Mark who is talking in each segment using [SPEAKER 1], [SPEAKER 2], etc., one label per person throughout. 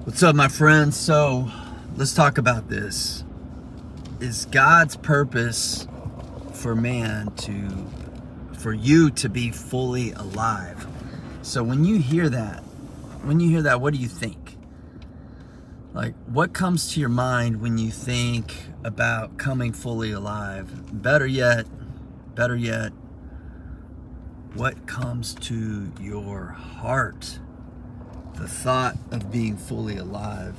[SPEAKER 1] What's up, my friends? So let's talk about this. Is God's purpose for for you to be fully alive? So when you hear that, what do you think? Like, what comes to your mind when you think about coming fully alive? Better yet, what comes to your heart? The thought of being fully alive.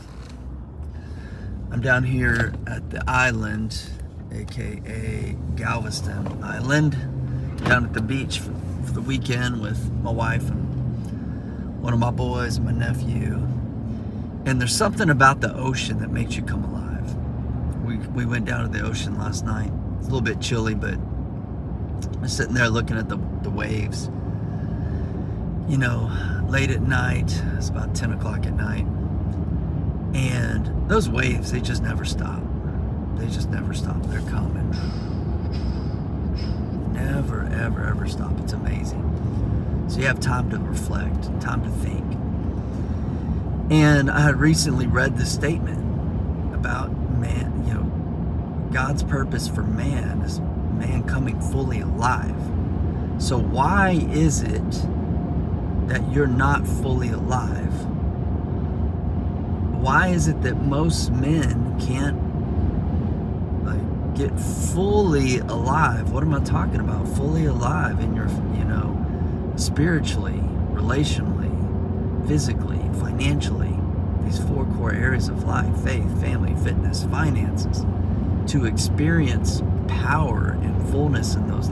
[SPEAKER 1] I'm down here at the island, aka Galveston Island, down at the beach for the weekend with my wife and one of my boys and my nephew. And there's something about the ocean that makes you come alive. We went down to the ocean last night. It's a little bit chilly, but I'm sitting there looking at the waves. You know, late at night, it's about 10 o'clock at night, and those waves, they just never stop. They're coming. Never, ever stop. It's amazing. So you have time to reflect, time to think. And I had recently read this statement about man, God's purpose for man is man coming fully alive. So why is it that you're not fully alive? Why is it that most men can't get fully alive? What am I talking about? Fully alive in your, spiritually, relationally, physically, financially, these four core areas of life: faith, family, fitness, finances, to experience power and fullness in those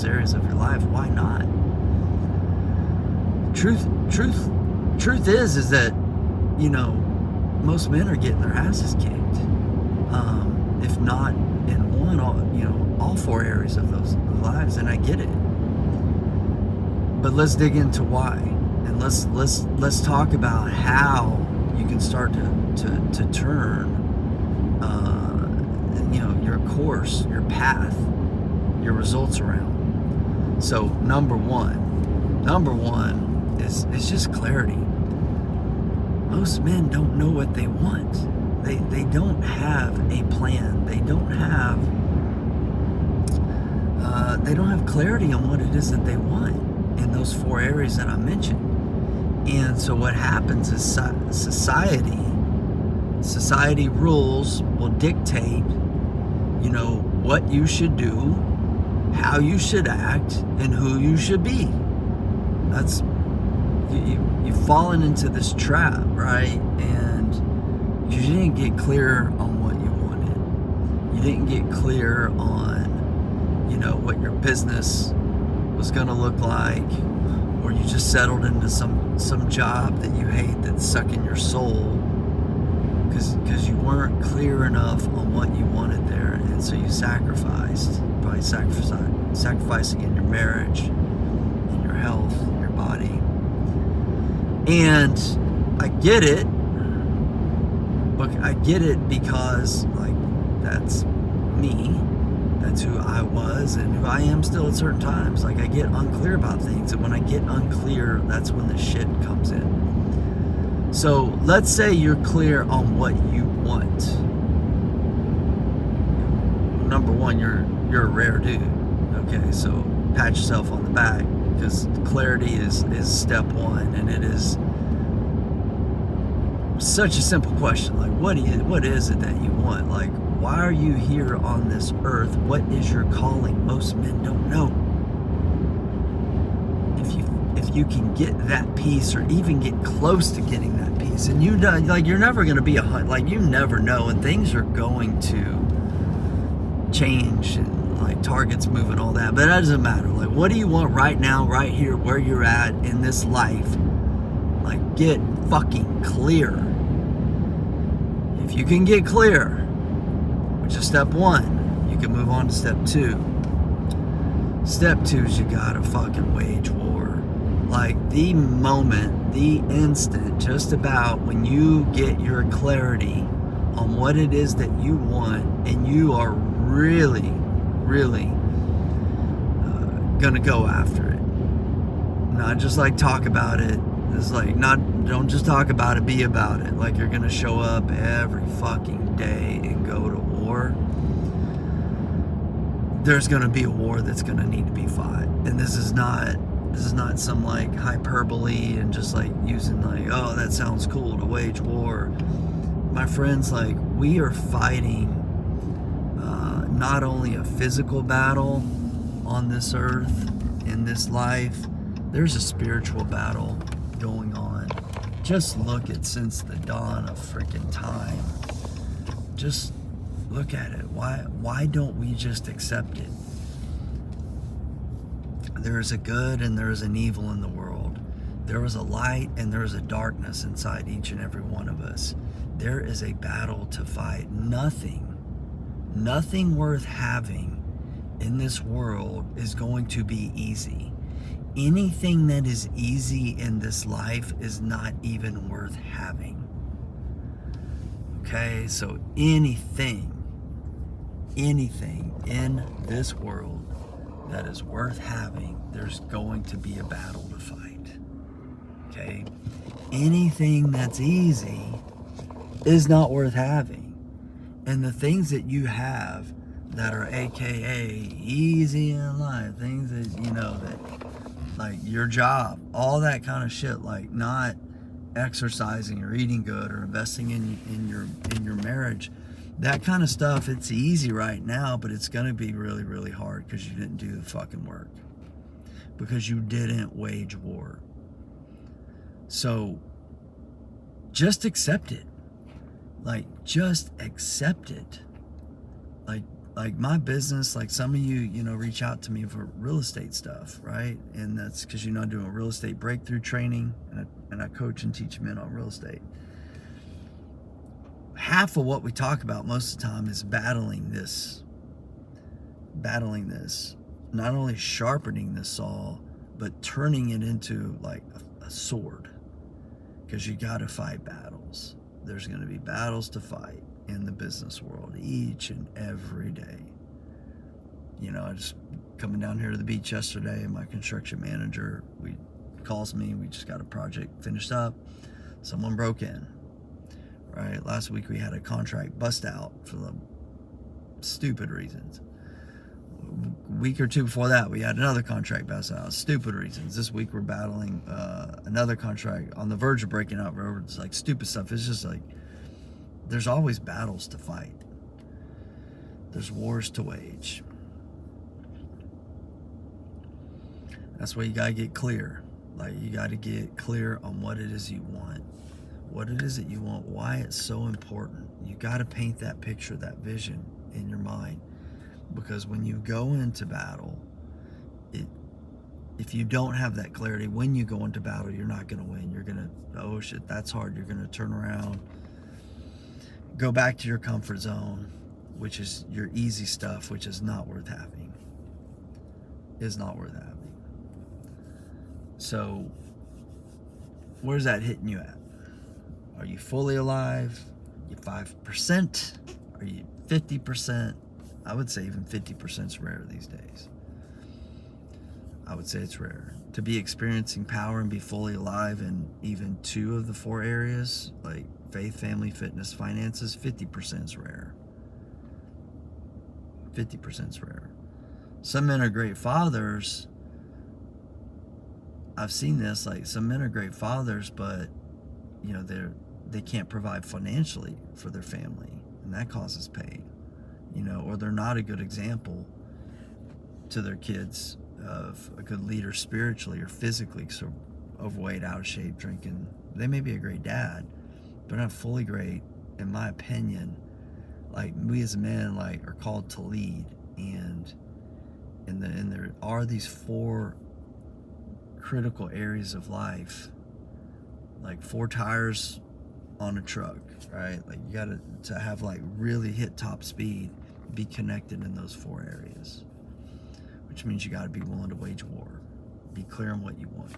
[SPEAKER 1] areas of your life. Why not? Truth is that, most men are getting their asses kicked. If not in all four areas of those lives, and I get it. But let's dig into why, and let's talk about how you can start to turn, your course, your path, your results around. So number one is just clarity. Most men don't know what they want. They don't have a plan. They don't have clarity on what it is that they want in those four areas that I mentioned. And so what happens is society rules will dictate, what you should do, how you should act, and who you should be. That's you've fallen into this trap, right? And you didn't get clear on what you wanted. You didn't get clear on, what your business was going to look like, or you just settled into some job that you hate that's sucking your soul because you weren't clear enough on what you wanted there, and so you probably sacrificing in your marriage, in your health, your body. And I get it, but I get it because, that's me. That's who I was and who I am still at certain times. I get unclear about things, and when I get unclear, that's when the shit comes in. So let's say you're clear on what you want. Number one, you're a rare dude. Okay, so pat yourself on the back, because clarity is step one, and it is such a simple question. What is it that you want? Why are you here on this earth? What is your calling? Most men don't know. If you can get that piece, or even get close to getting that piece, and you're never going to be you never know, and things are going to change, and targets move and all that, but that doesn't matter. What do you want right now, right here, where you're at in this life? Get fucking clear. If you can get clear, which is step one, you can move on to step two. Step two is you gotta fucking wage war. The moment, the instant, just about when you get your clarity on what it is that you want, and you are really gonna go after it. Not just talk about it. It's not Don't just talk about it, be about it. Like you're gonna show up every fucking day and go to war. There's gonna be a war that's gonna need to be fought. And this is not some like hyperbole and just like using like, oh, that sounds cool to wage war. My friends, like, we are fighting not only a physical battle on this earth, in this life, there's a spiritual battle going on. Just look at since the dawn of freaking time. Just look at it. Why don't we just accept it? There is a good and there is an evil in the world. There is a light and there is a darkness inside each and every one of us. There is a battle to fight. Nothing worth having in this world is going to be easy. Anything that is easy in this life is not even worth having. Okay, so anything in this world that is worth having, there's going to be a battle to fight. Okay? Anything that's easy is not worth having. And the things that you have that are AKA easy in life, things that, you know, that like your job, all that kind of shit, like not exercising or eating good or investing in your marriage, that kind of stuff, it's easy right now, but it's going to be really, really hard because you didn't do the fucking work, because you didn't wage war. So just accept it. Like, just accept it. Like my business, like some of you, you know, reach out to me for real estate stuff, right? And that's because, you know, I do a real estate breakthrough training, and I coach and teach men on real estate. Half of what we talk about most of the time is battling this, not only sharpening the saw, but turning it into like a sword, because you got to fight battles. There's going to be battles to fight in the business world each and every day. You know, I just coming down here to the beach yesterday, and my construction manager calls me. We just got a project finished up. Someone broke in. Right? Last week we had a contract bust out for the stupid reasons. A week or two before that, we had another contract bust out, stupid reasons. This week we're battling another contract on the verge of breaking out. It's like stupid stuff. It's just like, there's always battles to fight. There's wars to wage. That's why you gotta get clear. Like, you gotta get clear on what it is you want. What it is that you want, why it's so important. You gotta paint that picture, that vision in your mind. Because when you go into battle, if you don't have that clarity, when you go into battle, you're not gonna win. You're gonna, oh shit, that's hard. You're gonna turn around, go back to your comfort zone, which is your easy stuff, which is not worth having. Is not worth having. So, where's that hitting you at? Are you fully alive? Are you 5%? Are you 50%? I would say even 50% is rare these days. I would say it's rare. To be experiencing power and be fully alive in even 2 of the 4 areas, like faith, family, fitness, finances, 50% is rare. 50% is rare. Some men are great fathers. I've seen this, like some men are great fathers, but you know, they can't provide financially for their family, and that causes pain. You know, or they're not a good example to their kids of a good leader spiritually or physically, so overweight, out of shape, drinking. They may be a great dad, but not fully great, in my opinion. Like, we as men, like, are called to lead, and there are these 4 critical areas of life, like 4 tires on a truck, right? Like, you got to have like really hit top speed, be connected in those 4 areas, which means you got to be willing to wage war, be clear on what you want.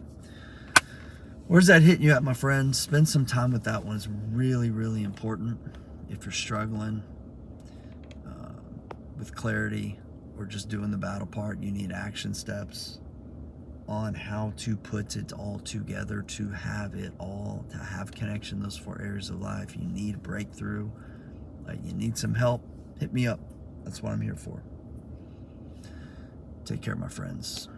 [SPEAKER 1] Where's that hitting you at, my friends? Spend some time with that one. It's really, really important. If you're struggling with clarity or just doing the battle part, you need action steps. on how to put it all together, to have it all, to have connection, those 4 areas of life. You need breakthrough. You need some help. Hit me up. That's what I'm here for. Take care, my friends.